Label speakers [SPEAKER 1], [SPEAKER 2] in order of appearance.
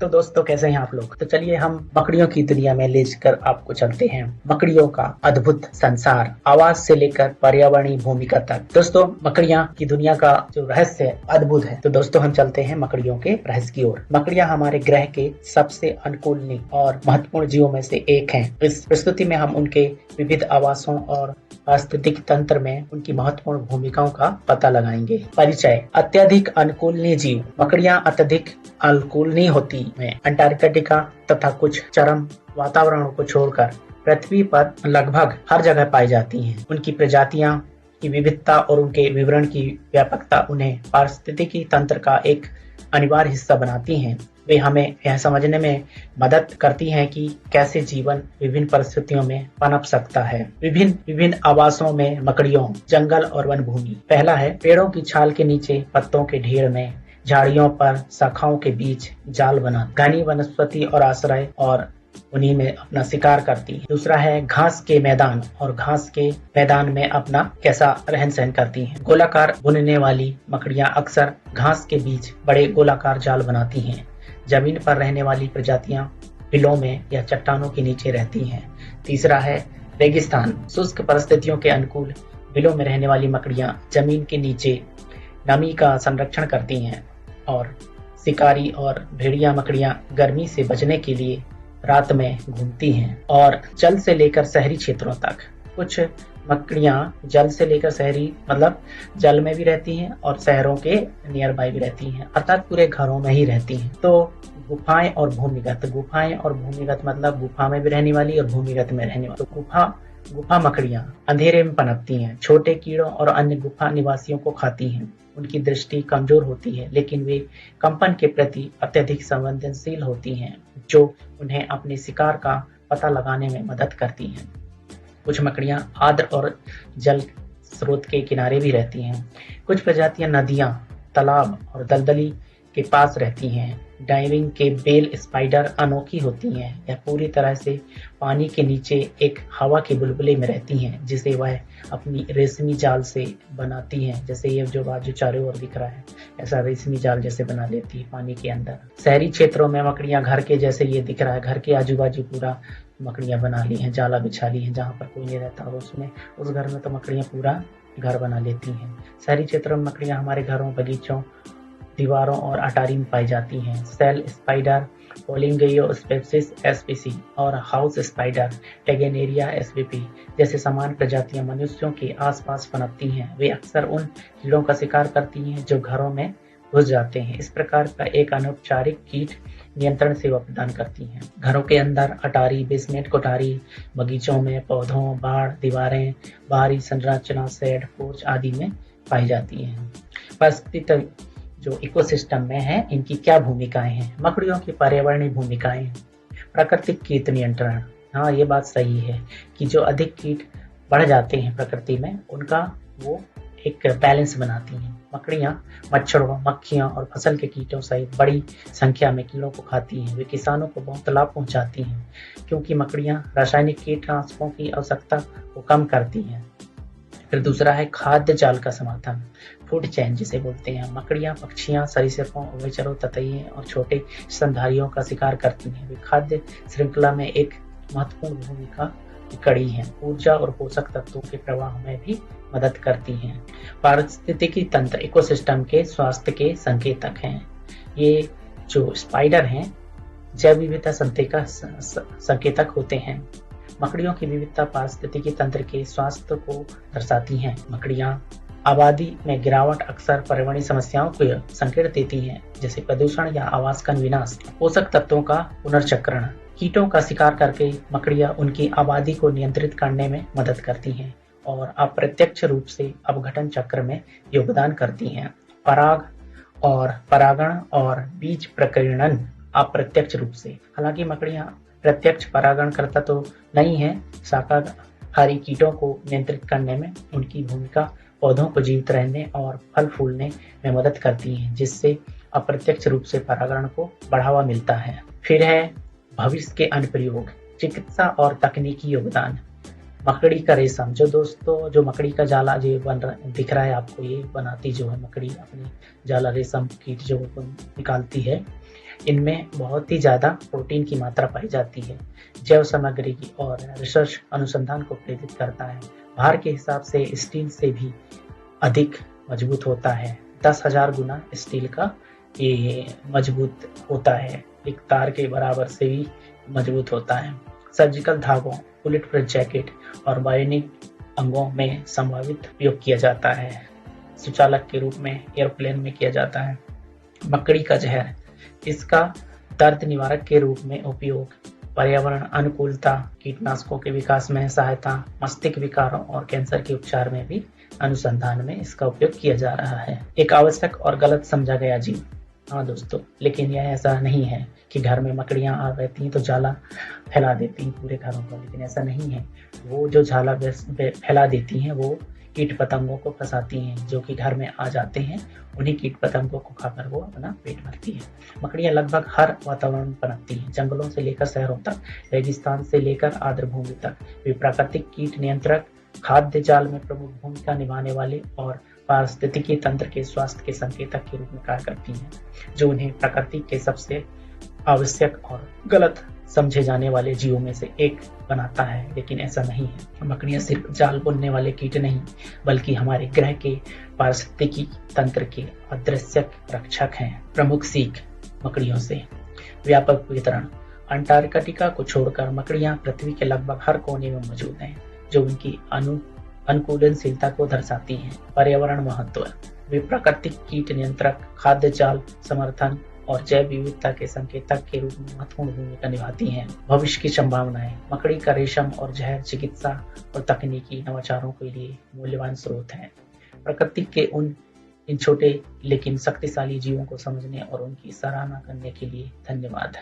[SPEAKER 1] तो दोस्तों कैसे हैं आप लोग। तो चलिए हम मकड़ियों की दुनिया में ले कर आपको चलते हैं। मकड़ियों का अद्भुत संसार, आवाज से लेकर पर्यावरणीय भूमिका तक। दोस्तों मकड़ियां की दुनिया का जो रहस्य है अद्भुत है। तो दोस्तों हम चलते हैं मकड़ियों के रहस्य की ओर। मकड़ियां हमारे ग्रह के सबसे अनुकूलनीय और महत्वपूर्ण जीवों में से एक है। इस प्रस्तुति में हम उनके विविध आवासों और पारिस्थितिक तंत्र में उनकी महत्वपूर्ण भूमिकाओं का पता लगाएंगे। परिचय। अत्यधिक अनुकूलनीय जीव। मकड़ियां अत्यधिक अनुकूलनीय होती हैं। अंटार्कटिका तथा कुछ चरम वातावरणों को छोड़कर पृथ्वी पर लगभग हर जगह पाई जाती हैं। उनकी प्रजातियां की विविधता और उनके विवरण की व्यापकता उन्हें पारिस्थितिकी तंत्र का एक अनिवार्य हिस्सा बनाती हैं। वे हमें यह समझने में मदद करती हैं कि कैसे जीवन विभिन्न परिस्थितियों में पनप सकता है। विभिन्न आवासों में मकड़ियों। जंगल और वन भूमि। पहला है पेड़ों की छाल के नीचे पत्तों के ढेर में, झाड़ियों पर शाखाओं के बीच जाल बना घनी वनस्पति और आश्रय और उन्हीं में अपना शिकार करती है। दूसरा है घास के मैदान, और घास के मैदान में अपना कैसा रहन सहन करती हैं। गोलाकार बुनने वाली मकड़ियां अक्सर घास के बीच बड़े गोलाकार जाल बनाती हैं। जमीन पर रहने वाली प्रजातियां बिलों में या चट्टानों के नीचे रहती हैं। तीसरा है रेगिस्तान। शुष्क परिस्थितियों के अनुकूल बिलों में रहने वाली मकड़ियां जमीन के नीचे नमी का संरक्षण करती हैं और शिकारी और भेड़िया मकड़ियां गर्मी से बचने के लिए रात में घूमती हैं। और जल से लेकर शहरी क्षेत्रों तक। कुछ मकड़ियां जल से लेकर शहरी मतलब जल में भी रहती हैं और शहरों के नियर बाय भी रहती हैं, अर्थात पूरे घरों में ही रहती हैं। तो गुफाएं और भूमिगत। गुफाएं और भूमिगत मतलब गुफा में भी रहने वाली और भूमिगत में रहने वाली। तो गुफा मकड़ियां अंधेरे में पनपती हैं। छोटे कीड़ों और अन्य गुफा निवासियों को खाती हैं। उनकी दृष्टि कमजोर होती है, लेकिन वे कंपन के प्रति अत्यधिक संवेदनशील होती हैं, जो उन्हें अपने शिकार का पता लगाने में मदद करती हैं। कुछ मकड़ियां आर्द्र और जल स्रोत के किनारे भी रहती हैं। कुछ प्रजातियां नदियां, तालाब और दलदली के पास रहती हैं। डाइविंग के बेल स्पाइडर अनोखी होती हैं। यह पूरी तरह से पानी के नीचे एक हवा के बुलबुले में रहती हैं, जिसे वह अपनी रेशमी जाल से बनाती हैं। जैसे ये जो बाजू चारों ओर दिख रहा है, ऐसा रेशमी जाल जैसे बना लेती है पानी के अंदर। शहरी क्षेत्रों में मकड़ियां घर के जैसे ये दिख रहा है, घर के आजू बाजू पूरा मकड़ियां बना ली हैं, जाला बिछा ली हैं, जहाँ पर कोई नहीं रहता और उसमें उस घर में तो मकड़ियां पूरा घर बना लेती हैं। शहरी क्षेत्रों में मकड़ियां हमारे घरों, बगीचों, दीवारों और अटारी में पाई जाती हैं। सेल स्पाइडर, पोलिंगियोस्पेसिस एसपीसी और हाउस स्पाइडर, टेगेनेरिया एसवीपी जैसे समान प्रजातियां मनुष्यों के आसपास पनपती हैं। वे अक्सर उन कीड़ों का शिकार करती हैं जो घरों में घुस जाते हैं। इस प्रकार का एक अनौपचारिक कीट नियंत्रण सेवा प्रदान करती हैं। घरों के अंदर अटारी, बेसमेंट कोठारी, बगीचों में पौधों, बाड़, दीवारें, बाहरी संरचना, शेड, पोर्च आदि में पाई जाती हैं। परिस्थिति जो इकोसिस्टम में है, इनकी क्या भूमिकाएं हैं। मकड़ियों की पर्यावरणीय भूमिकाएं। प्राकृतिक कीट नियंत्रण। हाँ, ये बात सही है कि जो अधिक कीट बढ़ जाते हैं प्रकृति में, उनका वो एक बैलेंस बनाती हैं। मकड़ियां मच्छरों, मक्खियों और फसल के कीटों सहित बड़ी संख्या में कीड़ों को खाती हैं। वे किसानों को बहुत लाभ पहुंचाती हैं, क्योंकि मकड़ियां रासायनिक कीटनाशकों की आवश्यकता को कम करती हैं। फिर दूसरा है खाद्य जाल का समर्थन, फूड चेन जिसे बोलते हैं। मकड़ियां पक्षियां, सरीसृपों, उभयचरों, ततैये और छोटे स्तनधारियों का शिकार करती हैं। वे खाद्य श्रृंखला में एक महत्वपूर्ण भूमिका की कड़ी हैं। ऊर्जा और पोषक तत्वों के प्रवाह में भी मदद करती हैं। पारिस्थितिकी तंत्र इकोसिस्टम के स्वास्थ्य के संकेतक हैं। ये जो स्पाइडर हैं जैव विविधता संकेतक होते हैं। मकड़ियों की विविधता पारिस्थितिकी तंत्र के स्वास्थ्य को दर्शाती हैं। मकड़ियां आबादी में गिरावट अक्सर पर्यावरणीय समस्याओं को संकेत देती हैं, जैसे प्रदूषण या आवास का विनाश। पोषक तत्वों का पुनर्चक्रण। कीटों का शिकार करके मकड़ियां उनकी आबादी को नियंत्रित करने में मदद करती हैं और अप्रत्यक्ष रूप से अपघटन चक्र में योगदान करती हैं। पराग और परागण और बीज प्रकीर्णन अप्रत्यक्ष रूप से। हालांकि मकड़ियां प्रत्यक्ष परागणकर्ता तो नहीं है, शाकाहारी कीटों को नियंत्रित करने में उनकी भूमिका पौधों को जीवित रहने और फल फूलने में मदद करती है, जिससे अप्रत्यक्ष रूप से परागण को बढ़ावा मिलता है। फिर है भविष्य के अनुप्रयोग, चिकित्सा और तकनीकी योगदान। मकड़ी का रेशम, जो दोस्तों जो मकड़ी का जाला जो दिख रहा है आपको, ये बनाती जो है मकड़ी अपनी जाला रेशम कीट जो निकालती है, इनमें बहुत ही ज़्यादा प्रोटीन की मात्रा पाई जाती है। जैव सामग्री की और रिसर्च अनुसंधान को प्रेरित करता है। भार के हिसाब से स्टील से भी अधिक मजबूत होता है। 10,000 गुना स्टील का ये मजबूत होता है। एक तार के बराबर से भी मजबूत होता है। सर्जिकल धागों, बुलेट प्रूफ जैकेट और बायोनिक अंगों में संभावित उपयोग किया जाता है। सुचालक के रूप में एयरप्लेन में किया जाता है। मकड़ी का जहर, इसका दर्द निवारक के रूप में उपयोग, पर्यावरण अनुकूलता, कीटनाशकों के विकास में सहायता, मस्तिष्क विकारों और कैंसर के उपचार में भी अनुसंधान में इसका उपयोग किया जा रहा है। एक आवश्यक और गलत समझा गया जीव। हाँ दोस्तों, लेकिन यह ऐसा नहीं है कि घर में मकड़ियां आ रहती हैं तो जाला फैला देती हैं पूरे घरों पर, लेकिन ऐसा नहीं है। वो जो जाला फैला देती हैं वो कीट पतंगों को फंसाती हैं, जो कि घर में आ जाते हैं। उन्हीं कीट पतंगों को खाकर वो अपना पेट भरती है। मकड़ियां लगभग हर वातावरण में पनपती हैं, जंगलों से लेकर शहरों तक, रेगिस्तान से लेकर आर्द्र भूमि तक। वे प्राकृतिक कीट नियंत्रक, खाद्य जाल में प्रमुख भूमिका निभाने वाले और पारिस्थितिकी तंत्र के स्वास्थ्य के संकेतक के रूप में कार्य करती हैं, जो उन्हें प्रकृति के सबसे आवश्यक और गलत समझे जाने वाले जीवों में से एक बनाता है। लेकिन ऐसा नहीं है। मकड़ियां सिर्फ जाल बुनने वाले कीट नहीं, बल्कि हमारे ग्रह के पारिस्थितिकी तंत्र के अदृश्य रक्षक हैं। प्रमुख सीख मकड़ियों से। व्यापक वितरण। अंटार्कटिका को छोड़कर मकड़ियां पृथ्वी के लगभग हर कोने में मौजूद हैं, जो उनकी अनुकूलनशीलता को दर्शाती हैं। पर्यावरण महत्व। वे प्राकृतिक कीट नियंत्रक, खाद्य जाल समर्थन और जैव विविधता के संकेतक के रूप में महत्वपूर्ण भूमिका निभाती हैं। भविष्य की संभावनाएं। मकड़ी का रेशम और जहर चिकित्सा और तकनीकी नवाचारों के लिए मूल्यवान स्रोत हैं। प्रकृति के इन छोटे लेकिन शक्तिशाली जीवों को समझने और उनकी सराहना करने के लिए धन्यवाद।